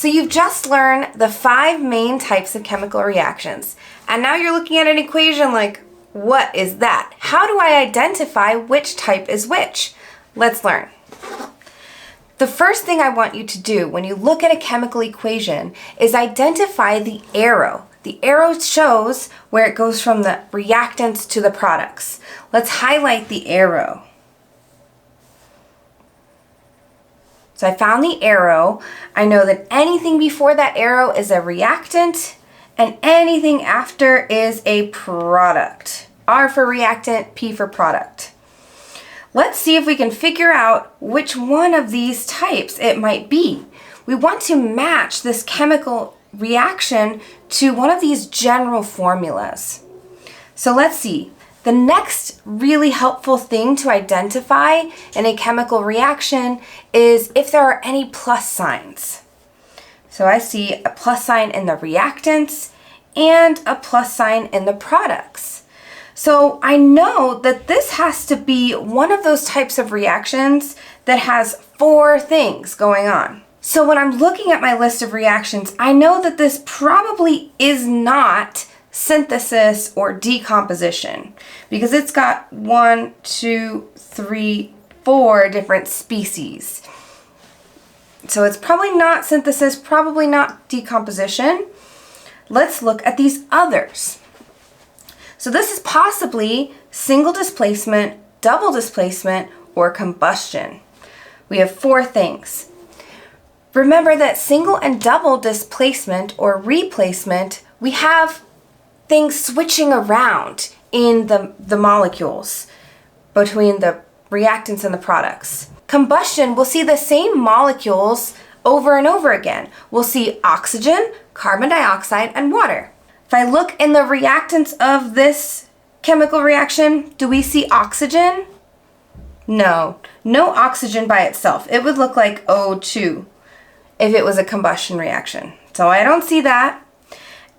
So you've just learned the 5 main types of chemical reactions. And now you're looking at an equation like, what is that? How do I identify which type is which? Let's learn. The first thing I want you to do when you look at a chemical equation is identify the arrow. The arrow shows where it goes from the reactants to the products. Let's highlight the arrow. So I found the arrow. I know that anything before that arrow is a reactant and anything after is a product. R for reactant, P for product. Let's see if we can figure out which one of these types it might be. We want to match this chemical reaction to one of these general formulas. So let's see. The next really helpful thing to identify in a chemical reaction is if there are any plus signs. So I see a plus sign in the reactants and a plus sign in the products. So I know that this has to be one of those types of reactions that has 4 things going on. So when I'm looking at my list of reactions, I know that this probably is not synthesis or decomposition because it's got 1, 2, 3, 4 different species. So it's probably not synthesis, probably not decomposition. Let's look at these others. So this is possibly single displacement, double displacement, or combustion. We have 4 things. Remember that single and double displacement or replacement, we have things switching around in the molecules between the reactants and the products. Combustion, we'll see the same molecules over and over again. We'll see oxygen, carbon dioxide, and water. If I look in the reactants of this chemical reaction, do we see oxygen? No oxygen by itself. It would look like O2 if it was a combustion reaction. So I don't see that.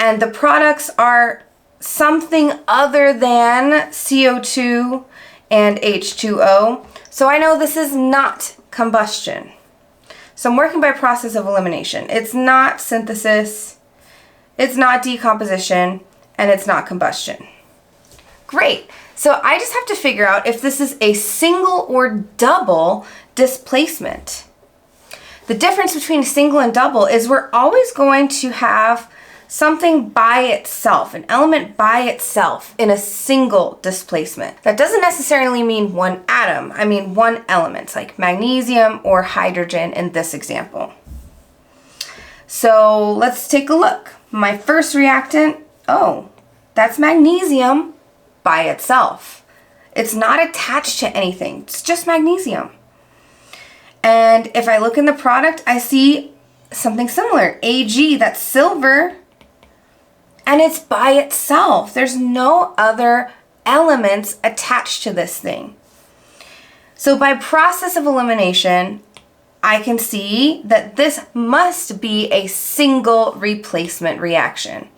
And the products are something other than CO2 and H2O. So I know this is not combustion. So I'm working by process of elimination. It's not synthesis, it's not decomposition, and it's not combustion. Great. So I just have to figure out if this is a single or double displacement. The difference between single and double is we're always going to have something by itself, an element by itself in a single displacement. That doesn't necessarily mean one atom. I mean one element, like magnesium or hydrogen in this example. So let's take a look. My first reactant, oh, that's magnesium by itself. It's not attached to anything. It's just magnesium. And if I look in the product, I see something similar. Ag, that's silver, and it's by itself. There's no other elements attached to this thing. So by process of elimination, I can see that this must be a single replacement reaction.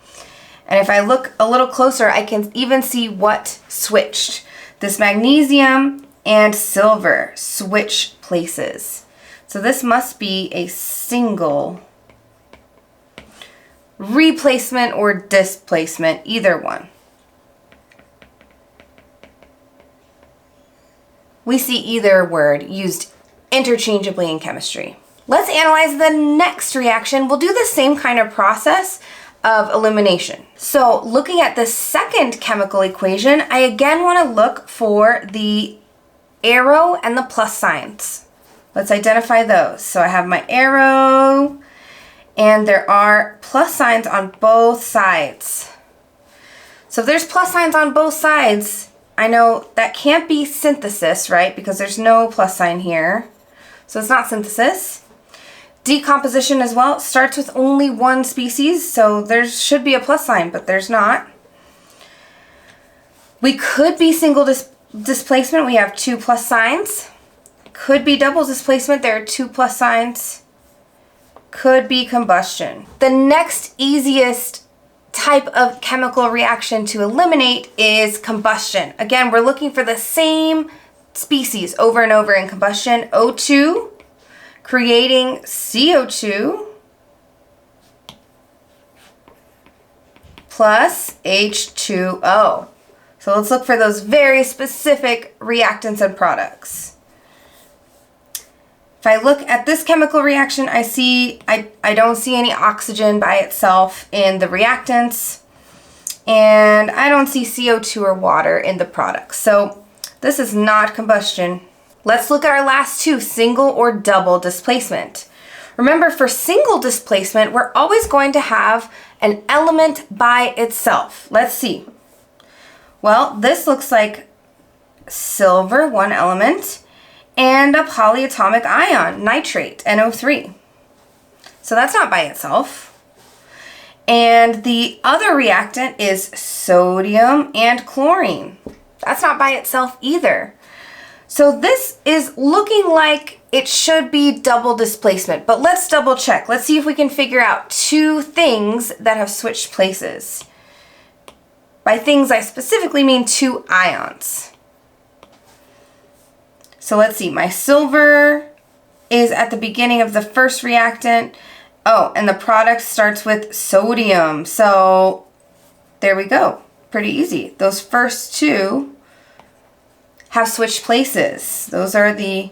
And if I look a little closer, I can even see what switched. This magnesium and silver switch places. So this must be a single replacement or displacement, either one. We see either word used interchangeably in chemistry. Let's analyze the next reaction. We'll do the same kind of process of elimination. So looking at the second chemical equation, I again want to look for the arrow and the plus signs. Let's identify those. So I have my arrow, and there are plus signs on both sides. So if there's plus signs on both sides, I know that can't be synthesis, right? Because there's no plus sign here. So it's not synthesis. Decomposition as well starts with only one species, so there should be a plus sign, but there's not. We could be single displacement. We have 2 plus signs. Could be double displacement. There are 2 plus signs. Could be combustion. The next easiest type of chemical reaction to eliminate is combustion. Again, we're looking for the same species over and over in combustion. O2 creating CO2 plus H2O. So let's look for those very specific reactants and products. If I look at this chemical reaction, I don't see any oxygen by itself in the reactants, and I don't see CO2 or water in the products. So this is not combustion. Let's look at our last two, single or double displacement. Remember, for single displacement, we're always going to have an element by itself. Let's see. Well, this looks like silver, one element, and a polyatomic ion, nitrate, NO3. So that's not by itself. And the other reactant is sodium and chlorine. That's not by itself either. So this is looking like it should be double displacement, but let's double check. Let's see if we can figure out two things that have switched places. By things, I specifically mean two ions. So let's see, my silver is at the beginning of the first reactant. Oh, and the product starts with sodium. So there we go, pretty easy. Those first two have switched places. Those are the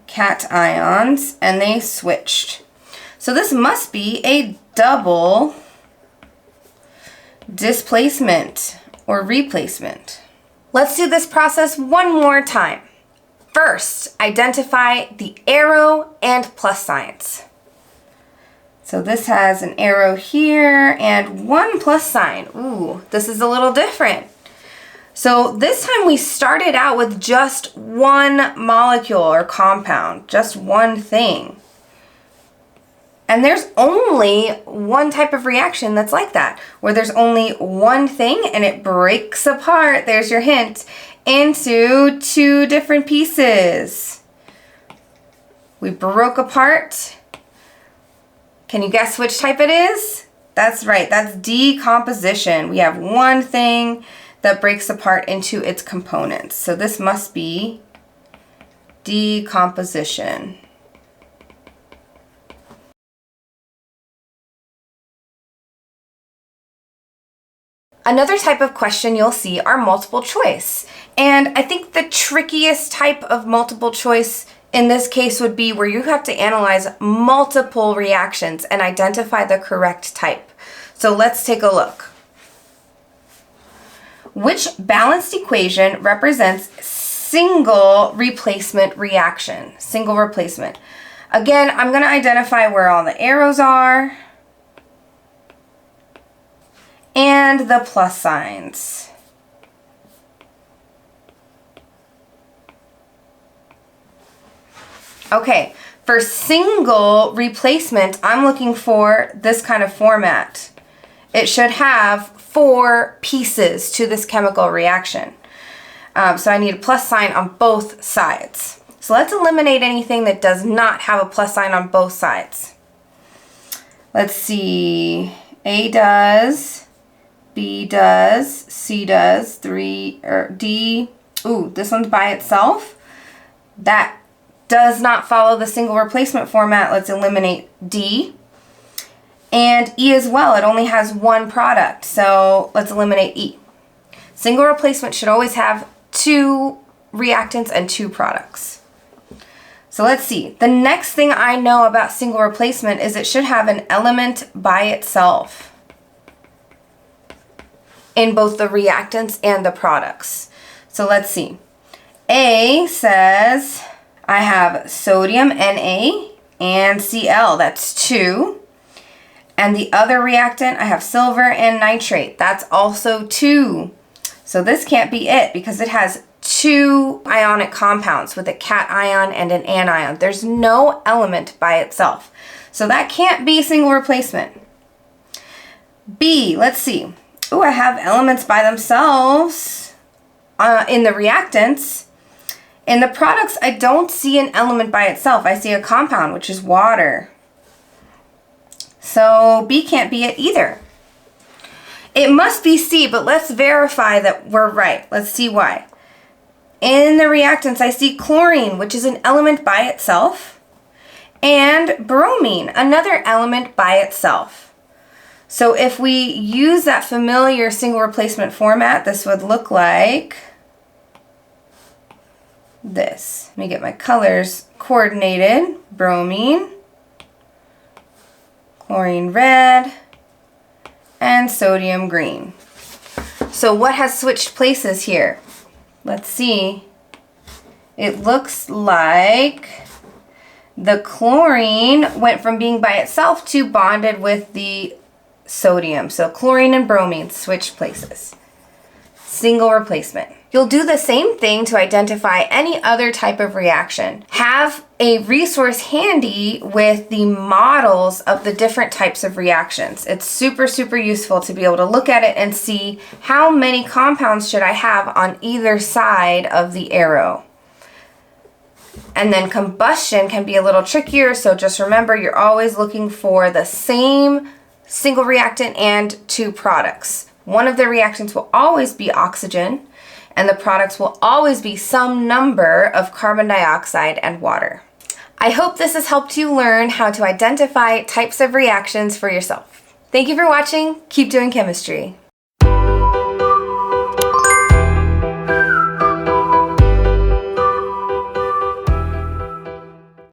cations, and they switched. So this must be a double displacement or replacement. Let's do this process one more time. First, identify the arrow and plus signs. So this has an arrow here and one plus sign. Ooh, this is a little different. So this time we started out with just one molecule or compound, just one thing. And there's only one type of reaction that's like that, where there's only one thing and it breaks apart, there's your hint, into two different pieces. We broke apart. Can you guess which type it is? That's right, that's decomposition. We have one thing that breaks apart into its components. So this must be decomposition. Another type of question you'll see are multiple choice. And I think the trickiest type of multiple choice in this case would be where you have to analyze multiple reactions and identify the correct type. So let's take a look. Which balanced equation represents single replacement reaction? Single replacement. Again, I'm going to identify where all the arrows are and the plus signs. Okay, for single replacement, I'm looking for this kind of format. It should have 4 pieces to this chemical reaction. So I need a plus sign on both sides. So let's eliminate anything that does not have a plus sign on both sides. Let's see, A does, B does, C does, D, ooh, this one's by itself. That does not follow the single replacement format. Let's eliminate D. And E as well, it only has one product, so let's eliminate E. Single replacement should always have 2 reactants and 2 products. So let's see, the next thing I know about single replacement is it should have an element by itself in both the reactants and the products. So let's see. A says I have sodium Na and Cl, that's 2. And the other reactant, I have silver and nitrate, that's also 2. So this can't be it because it has 2 ionic compounds with a cation and an anion. There's no element by itself. So that can't be single replacement. B, let's see. Oh, I have elements by themselves in the reactants. In the products, I don't see an element by itself. I see a compound, which is water. So B can't be it either. It must be C, but let's verify that we're right. Let's see why. In the reactants, I see chlorine, which is an element by itself, and bromine, another element by itself. So if we use that familiar single replacement format, this would look like this. Let me get my colors coordinated. Bromine, chlorine red, and sodium green. So what has switched places here? Let's see. It looks like the chlorine went from being by itself to bonded with the sodium. So chlorine and bromine switched places. Single replacement. You'll do the same thing to identify any other type of reaction. Have a resource handy with the models of the different types of reactions. It's super, super useful to be able to look at it and see how many compounds should I have on either side of the arrow. And then combustion can be a little trickier, so just remember you're always looking for the same single reactant and two products. One of the reactants will always be oxygen, and the products will always be some number of carbon dioxide and water. I hope this has helped you learn how to identify types of reactions for yourself. Thank you for watching. Keep doing chemistry.